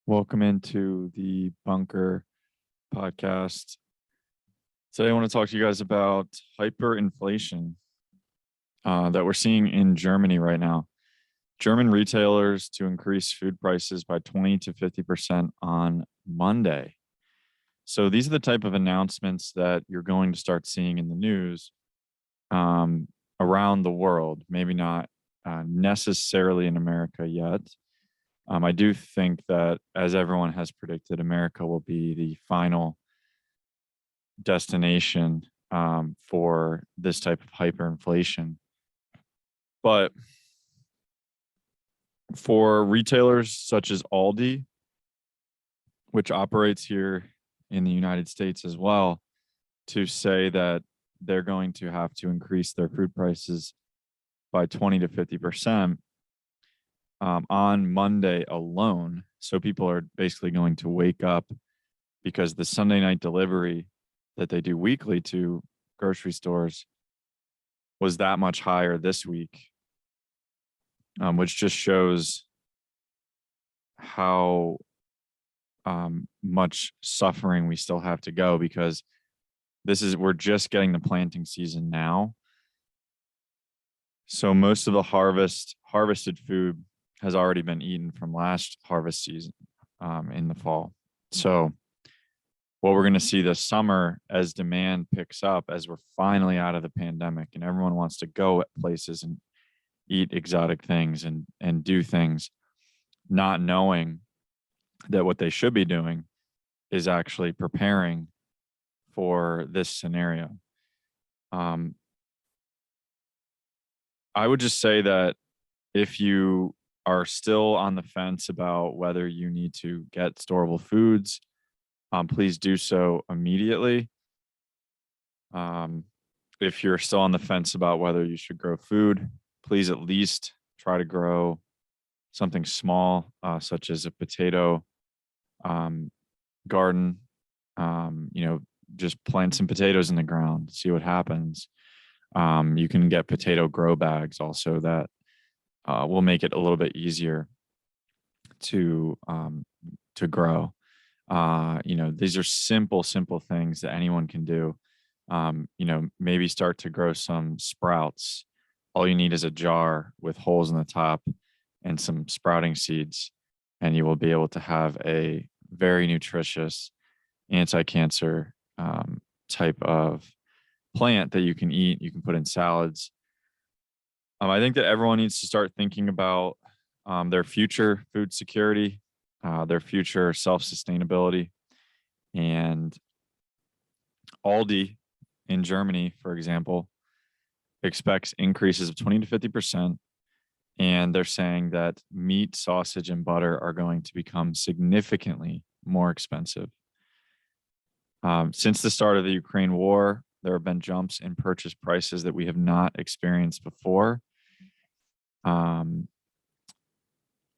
Welcome into the Bunker podcast. Today, I want to talk to you guys about hyperinflation that we're seeing in Germany right now. German retailers to increase food prices by 20 to 50% on Monday. So these are the type of announcements that you're going to start seeing in the news around the world. Maybe not necessarily in America yet. I do think that, as everyone has predicted, America will be the final destination for this type of hyperinflation. But for retailers such as Aldi, which operates here in the United States as well, to say that they're going to have to increase their food prices by 20 to 50% on Monday alone. So people are basically going to wake up because the Sunday night delivery that they do weekly to grocery stores was that much higher this week, which just shows how much suffering we still have to go, because we're just getting the planting season now. So most of the harvested food has already been eaten from last harvest season in the fall. So what we're going to see this summer, as demand picks up, as we're finally out of the pandemic and everyone wants to go at places and eat exotic things and do things, not knowing that what they should be doing is actually preparing for this scenario. I would just say that if you are still on the fence about whether you need to get storable foods, please do so immediately. If you're still on the fence about whether you should grow food, please at least try to grow something small, such as a potato garden. Just plant some potatoes in the ground, see what happens. You can get potato grow bags also that will make it a little bit easier to grow. These are simple things that anyone can do. Maybe start to grow some sprouts. All you need is a jar with holes in the top and some sprouting seeds, and you will be able to have a very nutritious anti-cancer type of plant that you can eat. You can put in salads. I think that everyone needs to start thinking about their future food security, their future self-sustainability. And Aldi in Germany, for example, expects increases of 20 to 50%. And they're saying that meat, sausage, and butter are going to become significantly more expensive. Since the start of the Ukraine war, there have been jumps in purchase prices that we have not experienced before. Aldi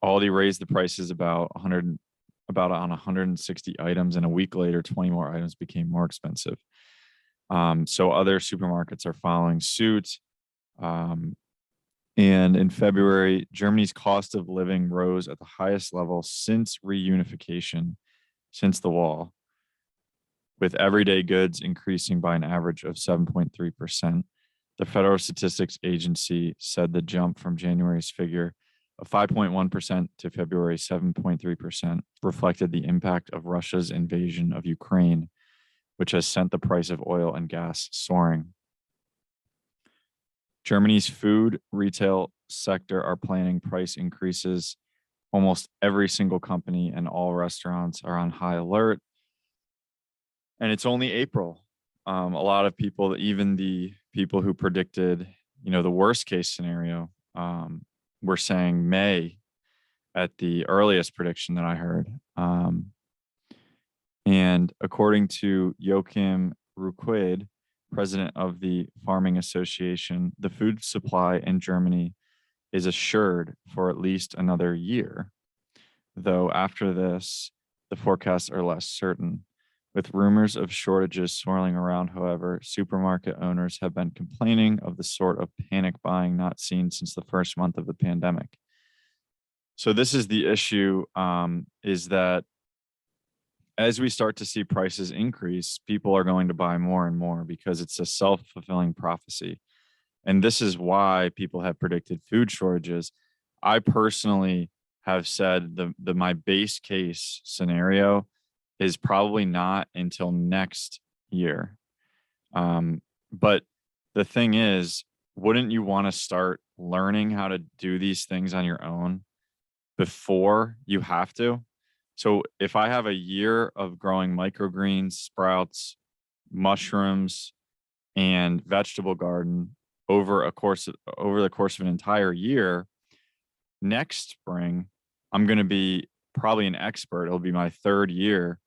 raised the prices about on 160 items, and a week later, 20 more items became more expensive. So other supermarkets are following suit. And in February, Germany's cost of living rose at the highest level since reunification, since the wall, with everyday goods increasing by an average of 7.3%. The Federal Statistics Agency said the jump from January's figure of 5.1% to February's 7.3% reflected the impact of Russia's invasion of Ukraine, which has sent the price of oil and gas soaring. Germany's food retail sector are planning price increases. Almost every single company and all restaurants are on high alert. And it's only April. A lot of people, even the people who predicted, the worst case scenario, were saying May at the earliest prediction that I heard. And according to Joachim Ruquid, president of the Farming Association, the food supply in Germany is assured for at least another year, though after this, the forecasts are less certain. With rumors of shortages swirling around, however, supermarket owners have been complaining of the sort of panic buying not seen since the first month of the pandemic. So this is the issue, is that as we start to see prices increase, people are going to buy more and more because it's a self-fulfilling prophecy. And this is why people have predicted food shortages. I personally have said the my base case scenario is probably not until next year. But the thing is, wouldn't you want to start learning how to do these things on your own before you have to? So if I have a year of growing microgreens, sprouts, mushrooms, and vegetable garden over the course of an entire year, next spring, I'm going to be probably an expert. It'll be my third year,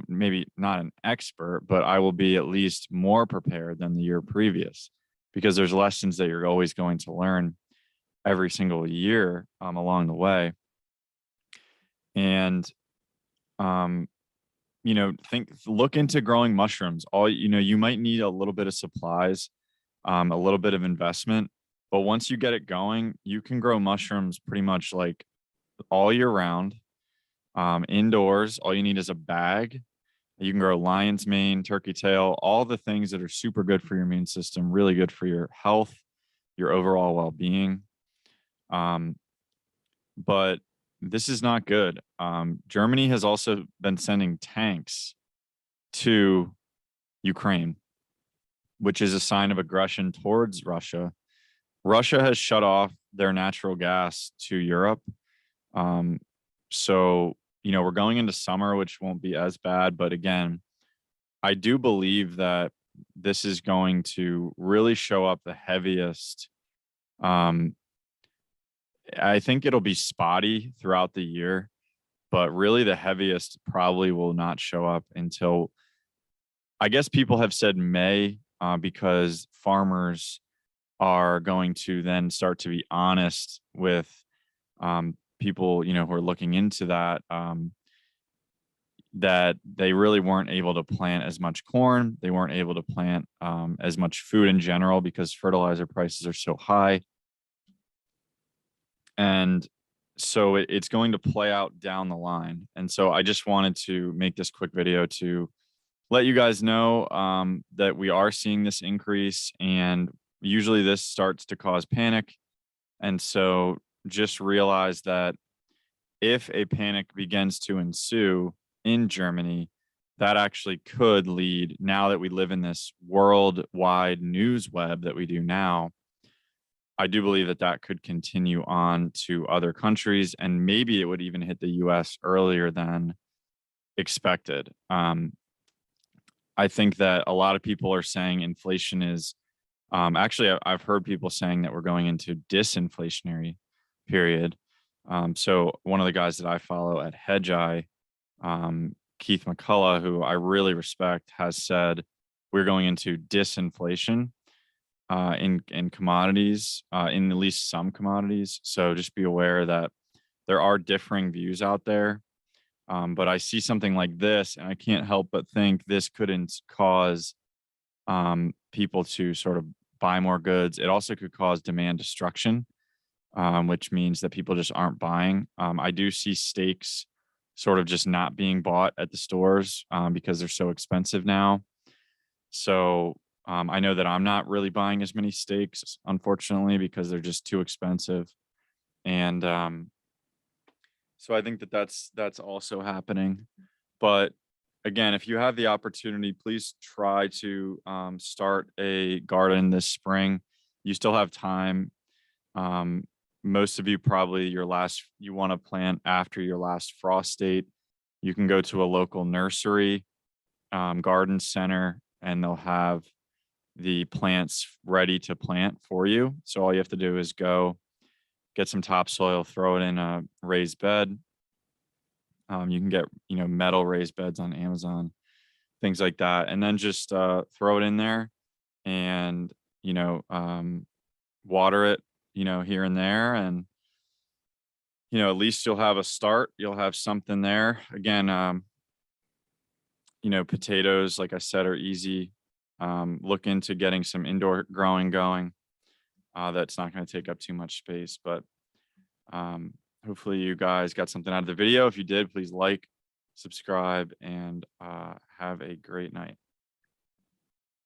maybe not an expert, but I will be at least more prepared than the year previous because there's lessons that you're always going to learn every single year along the way. And, um, look into growing mushrooms. You might need a little bit of supplies, a little bit of investment, but once you get it going, you can grow mushrooms pretty much like all year round, indoors. All you need is a bag. You can grow lion's mane, turkey tail, all the things that are super good for your immune system, really good for your health, your overall well-being. Um, but this is not good. Germany has also been sending tanks to Ukraine, which is a sign of aggression towards Russia. Russia has shut off their natural gas to Europe. So, we're going into summer, which won't be as bad. But again, I do believe that this is going to really show up the heaviest. Um, I think it'll be spotty throughout the year, but really the heaviest probably will not show up until, I guess people have said May, because farmers are going to then start to be honest with people, who are looking into that, that they really weren't able to plant as much corn. They weren't able to plant as much food in general because fertilizer prices are so high. And so it's going to play out down the line. And so I just wanted to make this quick video to let you guys know that we are seeing this increase, and usually this starts to cause panic. And so just realize that if a panic begins to ensue in Germany, that actually could lead, now that we live in this worldwide news web that we do now, I do believe that that could continue on to other countries, and maybe it would even hit the US earlier than expected. I think that a lot of people are saying inflation is, actually, I've heard people saying that we're going into disinflationary period. So one of the guys that I follow at Hedgeye, Keith McCullough, who I really respect, has said we're going into disinflation in commodities, in at least some commodities. So just be aware that there are differing views out there. But I see something like this, and I can't help but think this couldn't cause people to sort of buy more goods. It also could cause demand destruction, which means that people just aren't buying. I do see steaks sort of just not being bought at the stores because they're so expensive now. So I know that I'm not really buying as many steaks, unfortunately, because they're just too expensive. And so I think that that's also happening. But again, if you have the opportunity, please try to start a garden this spring. You still have time. Um, Most of you probably you want to plant after your last frost date. You can go to a local nursery, garden center, and they'll have the plants ready to plant for you. So all you have to do is go get some topsoil, throw it in a raised bed. You can get, metal raised beds on Amazon, things like that, and then just throw it in there and, water it, here and there. And, at least you'll have a start. You'll have something there. Again, potatoes, like I said, are easy. Look into getting some indoor growing going. That's not going to take up too much space, but Hopefully you guys got something out of the video. If you did, please like, subscribe, and have a great night.